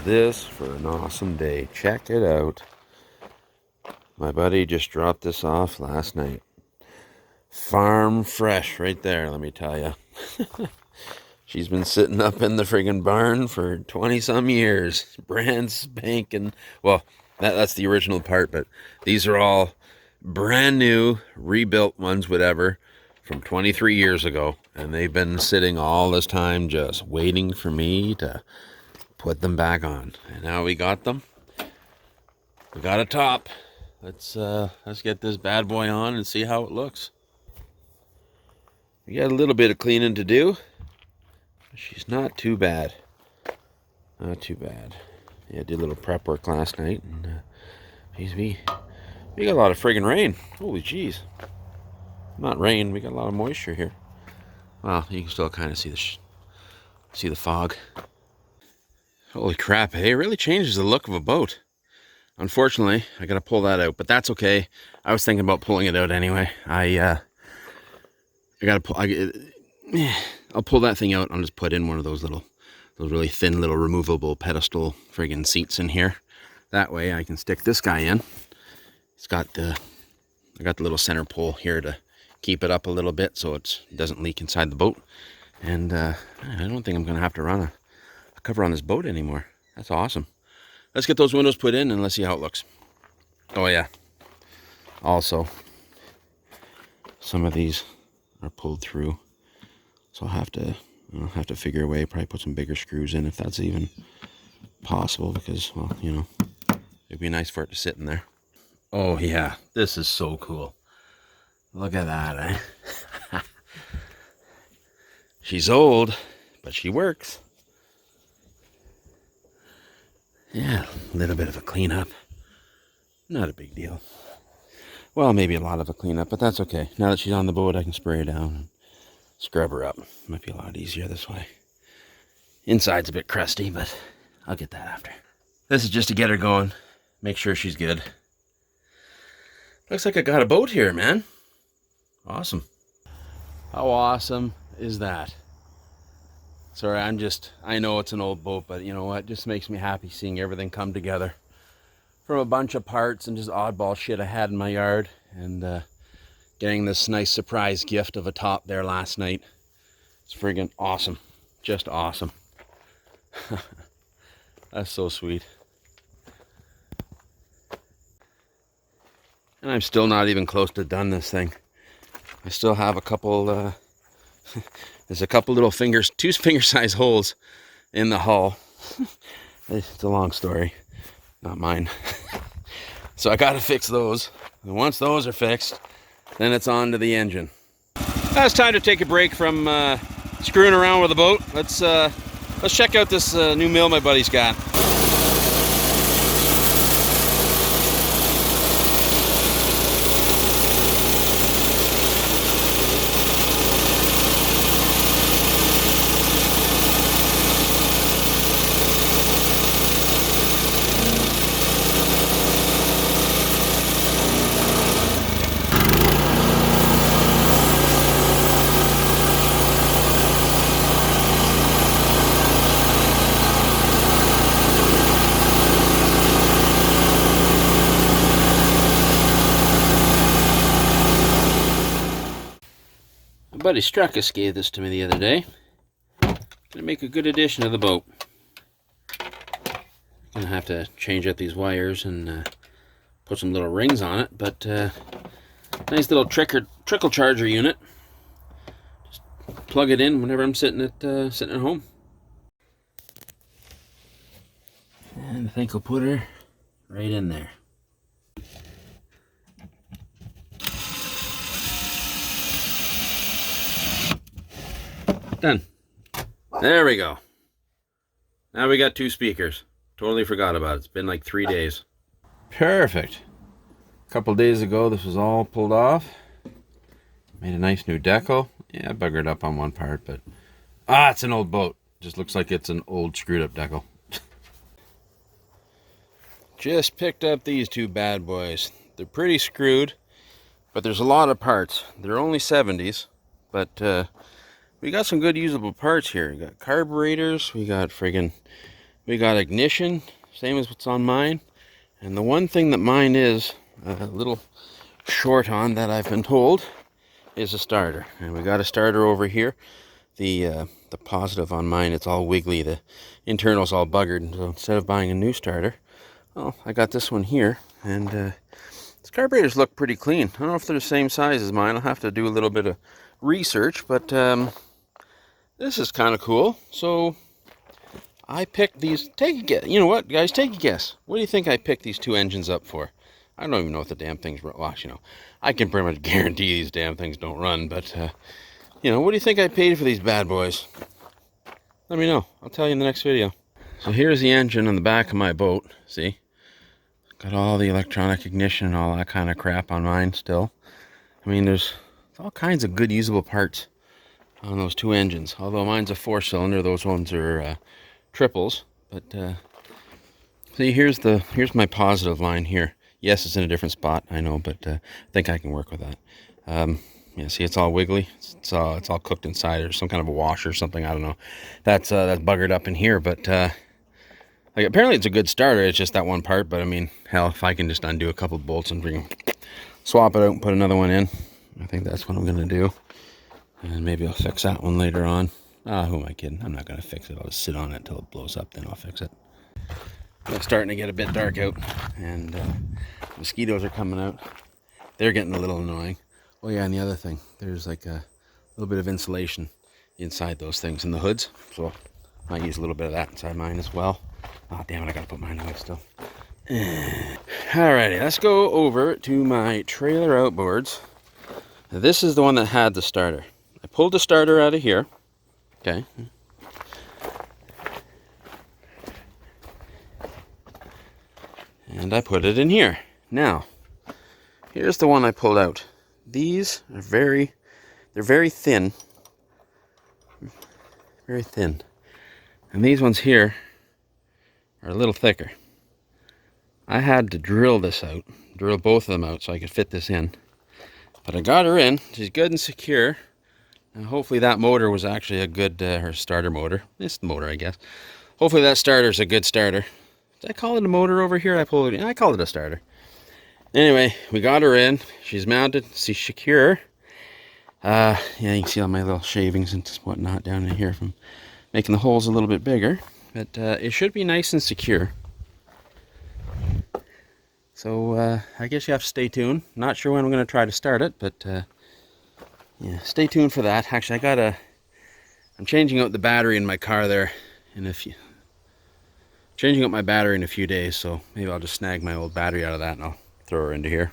this for an awesome day? Check it out. My buddy just dropped this off last night. Farm fresh right there, let me tell you. She's been sitting up in the friggin' barn for 20 some years. Brand spanking. Well, that's the original part, but these are all brand new, rebuilt ones, whatever, from 23 years ago. And they've been sitting all this time just waiting for me to put them back on. And now we got them. We got a top. Let's get this bad boy on and see how it looks. We got a little bit of cleaning to do. She's not too bad. Not too bad. Yeah, I did a little prep work last night, and geez, we got a lot of friggin' rain. Holy jeez. Not rain, we got a lot of moisture here. Well, you can still kind of see the fog. Holy crap, hey, it really changes the look of a boat. Unfortunately, I gotta pull that out, but that's okay. I was thinking about pulling it out anyway. I'll pull that thing out. I'll just put in one of those really thin little removable pedestal friggin' seats in here. That way I can stick this guy in. I got the little center pole here to keep it up a little bit so it doesn't leak inside the boat. And I don't think I'm gonna have to run a cover on this boat anymore. That's awesome. Let's get those windows put in and let's see how it looks. Oh yeah. Also, some of these are pulled through. So I'll have to figure a way, probably put some bigger screws in if that's even possible, because, well, you know, it'd be nice for it to sit in there. Oh yeah, this is so cool. Look at that, eh? She's old, but she works. Yeah, a little bit of a cleanup. Not a big deal. Well, maybe a lot of a cleanup, but that's okay. Now that she's on the boat, I can spray her down and scrub her up. Might be a lot easier this way. Inside's a bit crusty, but I'll get that after. This is just to get her going, make sure she's good. Looks like I got a boat here, man. Awesome. How awesome is that? Sorry, I know it's an old boat, but you know what? It just makes me happy seeing everything come together. From a bunch of parts and just oddball shit I had in my yard, and getting this nice surprise gift of a top there last night. It's friggin' awesome. Just awesome. That's so sweet. And I'm still not even close to done this thing. I still have a couple, there's a couple little two finger size holes in the hull. It's a long story, not mine. So I gotta fix those. And once those are fixed, then it's on to the engine. Now it's time to take a break from screwing around with the boat. Let's check out this new mill my buddy's got. My buddy Struckus gave this to me the other day. Gonna make a good addition to the boat. Gonna have to change out these wires and put some little rings on it, but nice little trickle charger unit. Just plug it in whenever I'm sitting at home. And I think I'll put her right in there. Done. There we go. Now we got 2 speakers. Totally forgot about it. It's been like 3 days. Perfect. A couple days ago, this was all pulled off. Made a nice new decal. Yeah, I buggered up on one part, but it's an old boat. Just looks like it's an old screwed up decal. Just picked up these 2 bad boys. They're pretty screwed, but there's a lot of parts. They're only 70s, but we got some good usable parts here. We got carburetors, we got friggin' We got ignition, same as what's on mine. And the one thing that mine is a little short on, that I've been told, is a starter. And we got a starter over here. The positive on mine, it's all wiggly. The internal's all buggered. So instead of buying a new starter, well, I got this one here. And these carburetors look pretty clean. I don't know if they're the same size as mine. I'll have to do a little bit of research. But this is kind of cool. So I picked these. Take a guess. You know what, guys? Take a guess. What do you think I picked these two engines up for? I don't even know if the damn things run. Well, you know, I can pretty much guarantee these damn things don't run. But, you know, what do you think I paid for these bad boys? Let me know. I'll tell you in the next video. So here's the engine on the back of my boat. See? Got all the electronic ignition and all that kind of crap on mine still. I mean, there's all kinds of good usable parts on those two engines. Although mine's a 4-cylinder, those ones are triples. But see, here's my positive line here. Yes, it's in a different spot, I know, but I think I can work with that. Yeah, see, it's all wiggly. It's all cooked inside. There's some kind of a washer or something. I don't know. That's buggered up in here, but like, apparently it's a good starter. It's just that one part. But I mean, hell, if I can just undo a couple bolts and swap it out and put another one in, I think that's what I'm gonna do. And maybe I'll fix that one later on. Who am I kidding? I'm not gonna fix it. I'll just sit on it until it blows up, then I'll fix it. It's starting to get a bit dark out, and mosquitoes are coming out. They're getting a little annoying. Oh yeah, and the other thing, there's like a little bit of insulation inside those things in the hoods, so I might use a little bit of that inside mine as well. Oh damn it, I gotta put mine away still. Alrighty, let's go over to my trailer outboards. Now, this is the one that had the starter. I pulled the starter out of here. Okay. And I put it in here. Now, here's the one I pulled out. These are they're very thin. Very thin. And these ones here are a little thicker. I had to drill this out, drill both of them out so I could fit this in. But I got her in. She's good and secure. And hopefully that motor was actually a good, her starter motor. It's the motor, I guess. Hopefully that starter's a good starter. Did I call it a motor over here? I called it a starter. Anyway, we got her in. She's mounted. She's secure. Yeah, you can see all my little shavings and whatnot down in here from making the holes a little bit bigger. But it should be nice and secure. So I guess you have to stay tuned. Not sure when I'm going to try to start it, but yeah, stay tuned for that. Actually, I'm changing out the battery in my car there in a few. Changing up my battery in a few days, so maybe I'll just snag my old battery out of that and I'll throw her into here.